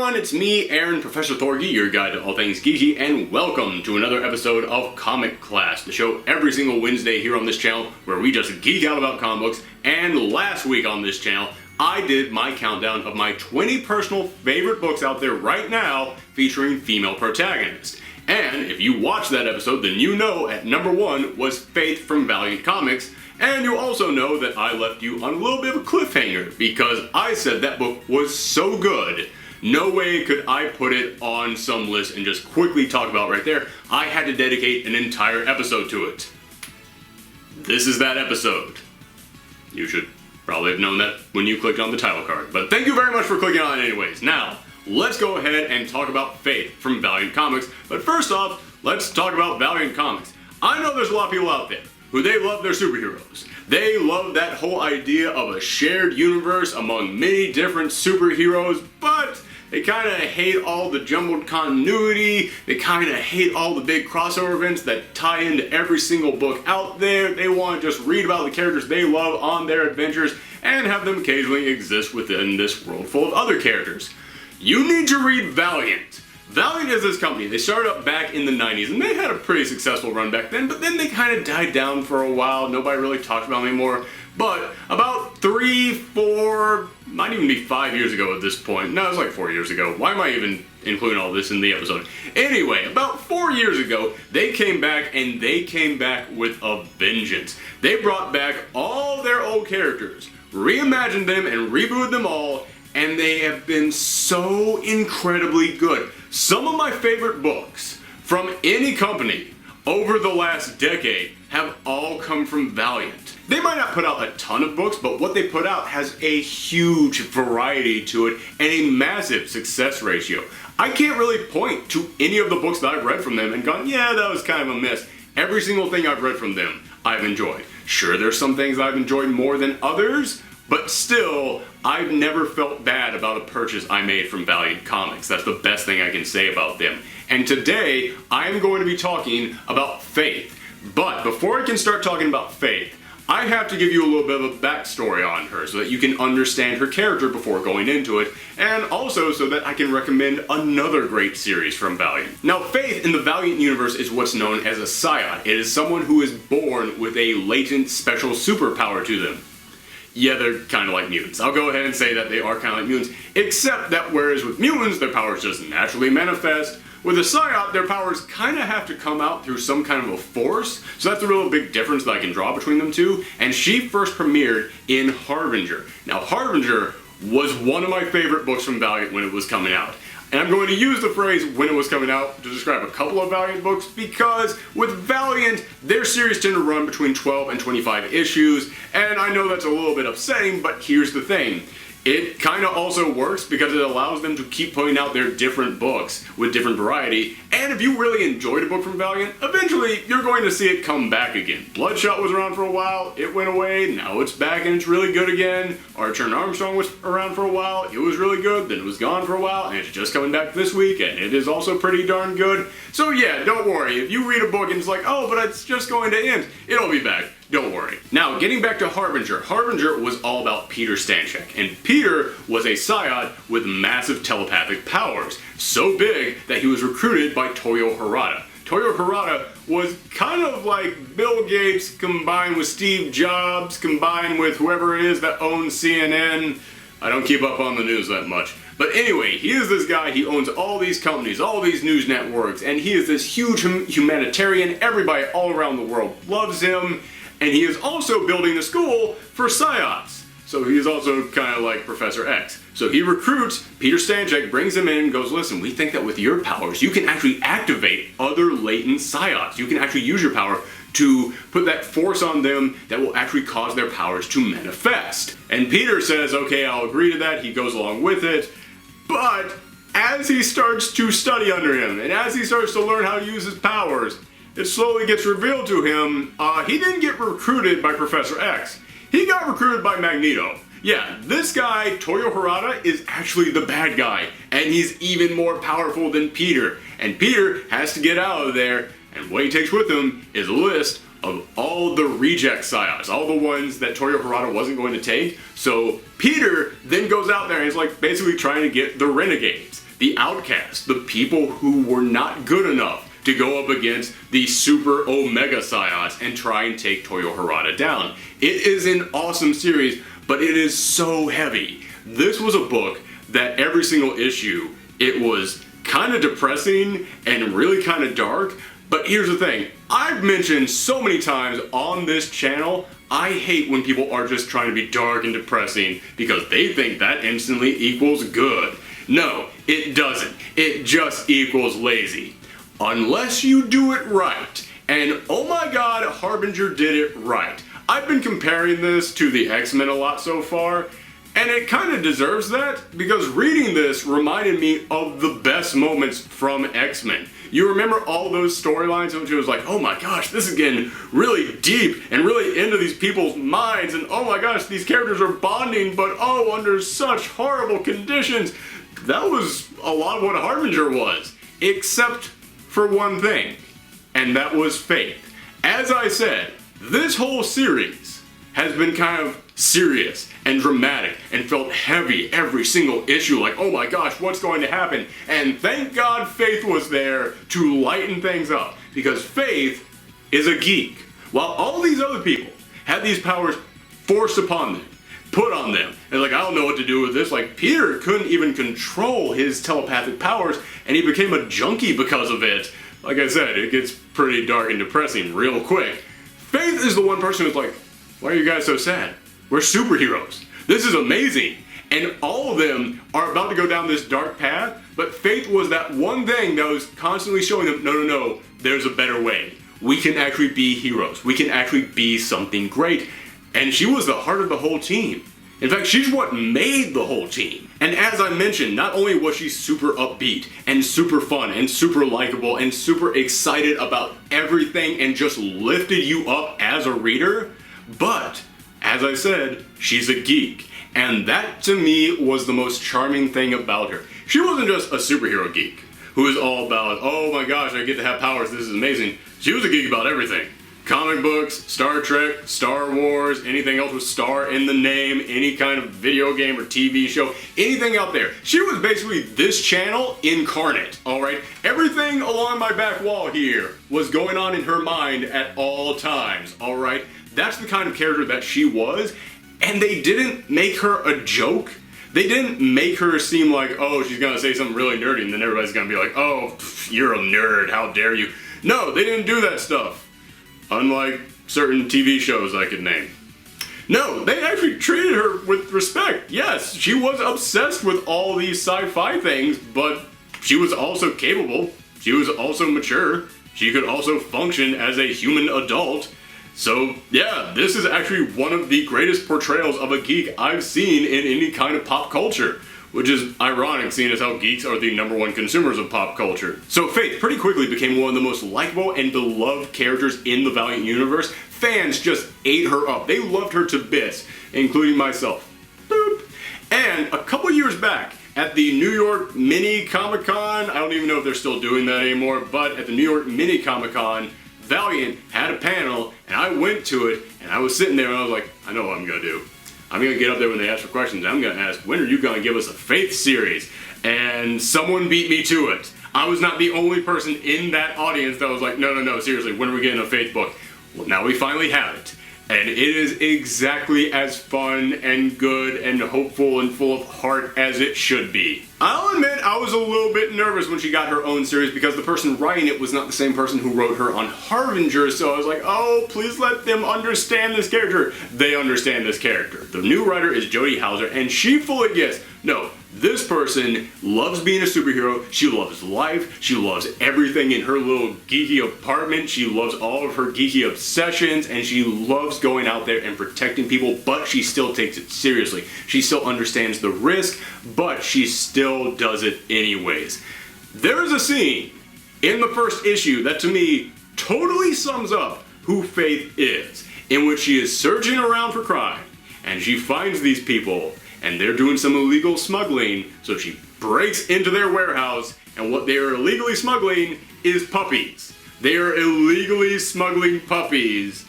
everyone, it's me, Aaron, Professor Thorgy, your guide to all things geeky, and welcome to another episode of Comic Class, the show every single Wednesday here on this channel where we just geek out about comic books. And last week on this channel, I did my countdown of my 20 personal favorite books out there right now featuring female protagonists. And if you watched that episode, then you know at number 1 was Faith from Valiant Comics. And you also know that I left you on a little bit of a cliffhanger because I said that book was so good, no way could I put it on some list and just quickly talk about right there. I had to dedicate an entire episode to it. This is that episode. You should probably have known that when you clicked on the title card, but thank you very much for clicking on it anyways. Now, let's go ahead and talk about Faith from Valiant Comics, but first off, let's talk about Valiant Comics. I know there's a lot of people out there who they love their superheroes. They love that whole idea of a shared universe among many different superheroes, but they kind of hate all the jumbled continuity. They kind of hate all the big crossover events that tie into every single book out there. They want to just read about the characters they love on their adventures and have them occasionally exist within this world full of other characters. You need to read Valiant. Valiant is this company. They started up back in the 90s and they had a pretty successful run back then, but then they kind of died down for a while. Nobody really talked about them anymore. But about 3, 4, might even be 5 years ago at this point. No, it was like 4 years ago. Why am I even including all this in the episode? Anyway, about 4 years ago, they came back and they came back with a vengeance. They brought back all their old characters, reimagined them and rebooted them all, and they have been so incredibly good. Some of my favorite books from any company over the last decade have all come from Valiant. They might not put out a ton of books, but what they put out has a huge variety to it and a massive success ratio. I can't really point to any of the books that I've read from them and gone, yeah, that was kind of a miss. Every single thing I've read from them, I've enjoyed. Sure, there's some things I've enjoyed more than others, but still, I've never felt bad about a purchase I made from Valiant Comics. That's the best thing I can say about them. And today, I'm going to be talking about Faith. But before I can start talking about Faith, I have to give you a little bit of a backstory on her so that you can understand her character before going into it, and also so that I can recommend another great series from Valiant. Now, Faith in the Valiant universe is what's known as a Psiot. It is someone who is born with a latent special superpower to them. Yeah, they're kind of like mutants. I'll go ahead and say that they are kind of like mutants, except that whereas with mutants, their powers just naturally manifest, with a Psiot, their powers kind of have to come out through some kind of a force, so that's a real big difference that I can draw between them two, and she first premiered in Harbinger. Now, Harbinger was one of my favorite books from Valiant when it was coming out. And I'm going to use the phrase when it was coming out to describe a couple of Valiant books because with Valiant, their series tend to run between 12 and 25 issues, and I know that's a little bit upsetting, but here's the thing. It kind of also works because it allows them to keep putting out their different books with different variety, and if you really enjoyed a book from Valiant, eventually you're going to see it come back again. Bloodshot was around for a while, it went away, now it's back and it's really good again. Archer and Armstrong was around for a while, it was really good, then it was gone for a while, and it's just coming back this week, and it is also pretty darn good. So yeah, don't worry, if you read a book and it's like, oh, but it's just going to end, it'll be back. Don't worry. Now, getting back to Harbinger. Harbinger was all about Peter Stanchek, and Peter was a Psiot with massive telepathic powers, so big that he was recruited by Toyo Harada. Toyo Harada was kind of like Bill Gates combined with Steve Jobs, combined with whoever it is that owns CNN. I don't keep up on the news that much. But anyway, he is this guy, he owns all these companies, all these news networks, and he is this huge humanitarian. Everybody all around the world loves him. And he is also building a school for Psiots. So he is also kind of like Professor X. So he recruits Peter Stanchek, brings him in, and goes, listen, we think that with your powers, you can actually activate other latent Psiots. You can actually use your power to put that force on them that will actually cause their powers to manifest. And Peter says, okay, I'll agree to that. He goes along with it. But as he starts to study under him, and as he starts to learn how to use his powers, it slowly gets revealed to him, he didn't get recruited by Professor X. He got recruited by Magneto. Yeah, this guy, Toyo Harada, is actually the bad guy, and he's even more powerful than Peter. And Peter has to get out of there, and what he takes with him is a list of all the reject Psiots, all the ones that Toyo Harada wasn't going to take. So Peter then goes out there and is like basically trying to get the Renegades. the outcasts, the people who were not good enough to go up against the super Omega Psiots and try and take Toyo Harada down. It is an awesome series, but it is so heavy. This was a book that every single issue, it was kind of depressing and really kind of dark. But here's the thing, I've mentioned so many times on this channel, I hate when people are just trying to be dark and depressing because they think that instantly equals good. No, it doesn't. It just equals lazy. Unless you do it right. And oh my god, Harbinger did it right. I've been comparing this to the X-Men a lot so far, and it kind of deserves that because reading this reminded me of the best moments from X-Men. You remember all those storylines which it was like, oh my gosh, this is getting really deep and really into these people's minds, and oh my gosh, these characters are bonding, but oh, under such horrible conditions. That was a lot of what Harbinger was, except for one thing, and that was faith. As I said, this whole series has been kind of serious and dramatic and felt heavy every single issue, like, oh my gosh, what's going to happen? And thank God Faith was there to lighten things up, because Faith is a geek. While all these other people had these powers forced upon them, put on them, and like, I don't know what to do with this. Like, Peter couldn't even control his telepathic powers, and he became a junkie because of it. Like I said, it gets pretty dark and depressing real quick. Faith is the one person who's like, why are you guys so sad? We're superheroes. This is amazing. And all of them are about to go down this dark path, but Faith was that one thing that was constantly showing them, no, there's a better way. We can actually be heroes. We can actually be something great. And she was the heart of the whole team. In fact, she's what made the whole team. And as I mentioned, not only was she super upbeat and super fun and super likable and super excited about everything and just lifted you up as a reader, but as I said, she's a geek. And that to me was the most charming thing about her. She wasn't just a superhero geek who is all about, oh my gosh, I get to have powers, this is amazing. She was a geek about everything. Comic books, Star Trek, Star Wars, anything else with star in the name, any kind of video game or TV show, anything out there. She was basically this channel incarnate, alright? Everything along my back wall here was going on in her mind at all times, alright? That's the kind of character that she was, and they didn't make her a joke. They didn't make her seem like, oh, she's gonna say something really nerdy, and then everybody's gonna be like, oh, you're a nerd, how dare you. No, they didn't do that stuff. Unlike certain TV shows I could name. No, they actually treated her with respect. Yes, she was obsessed with all these sci-fi things, but she was also capable. She was also mature. She could also function as a human adult. So yeah, this is actually one of the greatest portrayals of a geek I've seen in any kind of pop culture. Which is ironic, seeing as how geeks are the #1 consumers of pop culture. So Faith pretty quickly became one of the most likable and beloved characters in the Valiant universe. Fans just ate her up. They loved her to bits, including myself. Boop. And a couple years back, at the New York Mini Comic-Con, I don't even know if they're still doing that anymore, but at the New York Mini Comic-Con, Valiant had a panel, and I went to it, and I was sitting there and I was like, I know what I'm gonna do. I'm going to get up there when they ask for questions. I'm going to ask, when are you going to give us a Faith series? And someone beat me to it. I was not the only person in that audience that was like, no, seriously, when are we getting a Faith book? Well, now we finally have it. And it is exactly as fun and good and hopeful and full of heart as it should be. I'll admit I was a little bit nervous when she got her own series because the person writing it was not the same person who wrote her on Harbinger, so I was like, oh, please let them understand this character. They understand this character. The new writer is Jody Hauser, and she fully gets, no, this person loves being a superhero, she loves life, she loves everything in her little geeky apartment, she loves all of her geeky obsessions, and she loves going out there and protecting people, but she still takes it seriously. She still understands the risk, but she still does it anyways. There is a scene in the first issue that to me totally sums up who Faith is, in which she is searching around for crime, and she finds these people, and they're doing some illegal smuggling, so she breaks into their warehouse, and what they are illegally smuggling is puppies. They are illegally smuggling puppies,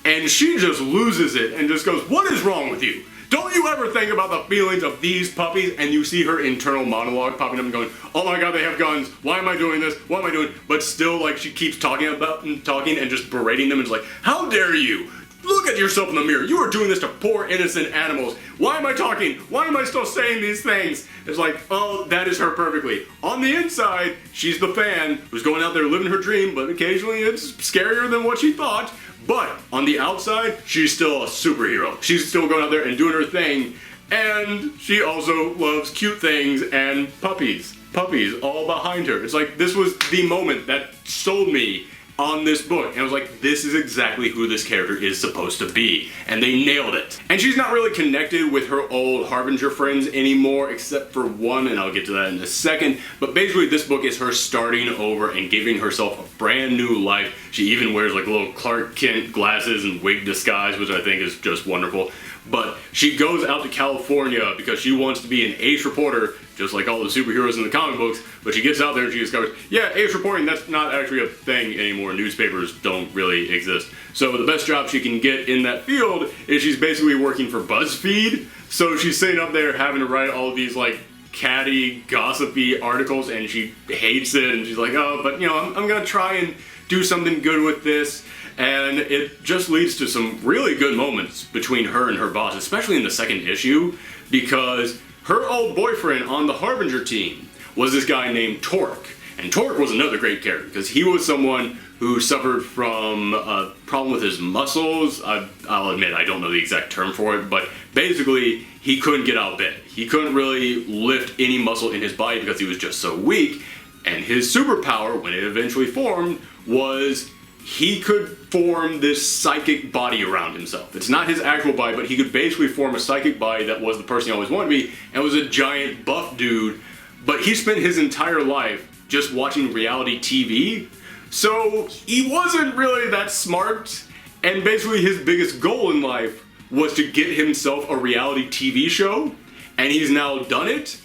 and she just loses it and just goes, what is wrong with you? Don't you ever think about the feelings of these puppies and you see her internal monologue popping up and going, oh my god, they have guns, why am I doing this, what am I doing? But still, like, she keeps talking and just berating them and just like, how dare you? Look at yourself in the mirror. You are doing this to poor innocent animals. Why am I talking? Why am I still saying these things? It's like, oh, that is her perfectly. On the inside, she's the fan who's going out there living her dream, but occasionally it's scarier than what she thought. But on the outside, she's still a superhero. She's still going out there and doing her thing. And she also loves cute things and puppies. Puppies all behind her. It's like, this was the moment that sold me on this book, and I was like, this is exactly who this character is supposed to be, and they nailed it. And she's not really connected with her old Harbinger friends anymore, except for one, and I'll get to that in a second, but basically this book is her starting over and giving herself a brand new life. She even wears like little Clark Kent glasses and wig disguise, which I think is just wonderful. But she goes out to California because she wants to be an ace reporter, just like all the superheroes in the comic books, but she gets out there and she discovers, yeah, ace reporting, that's not actually a thing anymore. Newspapers don't really exist. So the best job she can get in that field is she's basically working for BuzzFeed. So she's sitting up there having to write all of these like catty, gossipy articles, and she hates it, and she's like, oh, but you know, I'm gonna try and do something good with this. And it just leads to some really good moments between her and her boss, especially in the second issue, because her old boyfriend on the Harbinger team was this guy named Torque. And Torque was another great character, because he was someone who suffered from a problem with his muscles. I'll admit I don't know the exact term for it, but basically he couldn't get out of bed. He couldn't really lift any muscle in his body because he was just so weak. And his superpower, when it eventually formed, was he could form this psychic body around himself. It's not his actual body, but he could basically form a psychic body that was the person he always wanted to be, and was a giant buff dude. But he spent his entire life just watching reality TV, so he wasn't really that smart, and basically his biggest goal in life was to get himself a reality TV show, and he's now done it,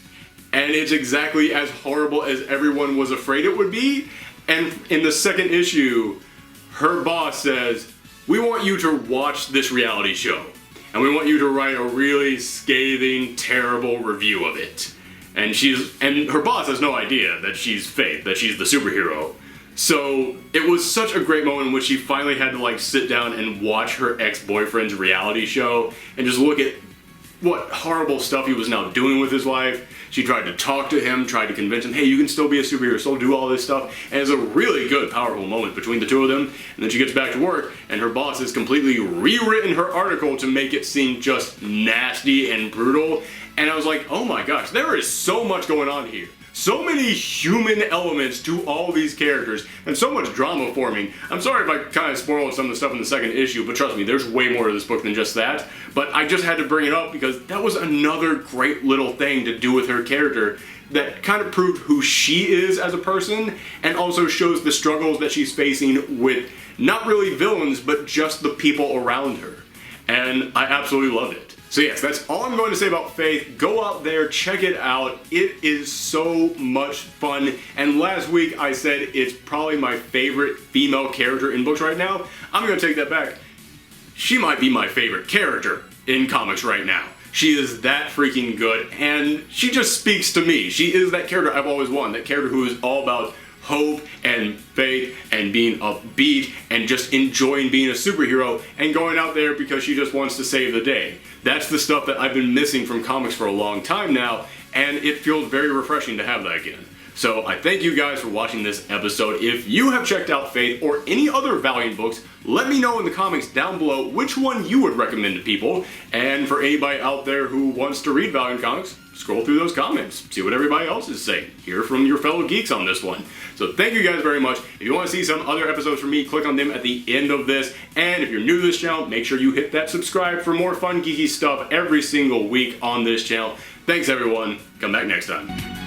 and it's exactly as horrible as everyone was afraid it would be. And in the second issue, her boss says, we want you to watch this reality show, and we want you to write a really scathing, terrible review of it. And her boss has no idea that she's Faith, that she's the superhero. So it was such a great moment in which she finally had to like sit down and watch her ex-boyfriend's reality show and just look at what horrible stuff he was now doing with his life. She tried to talk to him, tried to convince him, hey, you can still be a superhero, still do all this stuff. And it's a really good, powerful moment between the two of them. And then she gets back to work, and her boss has completely rewritten her article to make it seem just nasty and brutal. And I was like, oh my gosh, there is so much going on here. So many human elements to all these characters, and so much drama forming. I'm sorry if I kind of spoiled some of the stuff in the second issue, but trust me, there's way more to this book than just that. But I just had to bring it up because that was another great little thing to do with her character that kind of proved who she is as a person, and also shows the struggles that she's facing with not really villains, but just the people around her. And I absolutely loved it. So yes, that's all I'm going to say about Faith. Go out there, check it out. It is so much fun. And last week I said it's probably my favorite female character in books right now. I'm going to take that back. She might be my favorite character in comics right now. She is that freaking good, and she just speaks to me. She is that character I've always wanted, that character who is all about hope and faith and being upbeat and just enjoying being a superhero and going out there because she just wants to save the day. That's the stuff that I've been missing from comics for a long time now, and it feels very refreshing to have that again. So I thank you guys for watching this episode. If you have checked out Faith or any other Valiant books, let me know in the comments down below which one you would recommend to people. And for anybody out there who wants to read Valiant Comics, scroll through those comments, see what everybody else is saying. Hear from your fellow geeks on this one. So thank you guys very much. If you want to see some other episodes from me, click on them at the end of this. And if you're new to this channel, make sure you hit that subscribe for more fun geeky stuff every single week on this channel. Thanks everyone. Come back next time.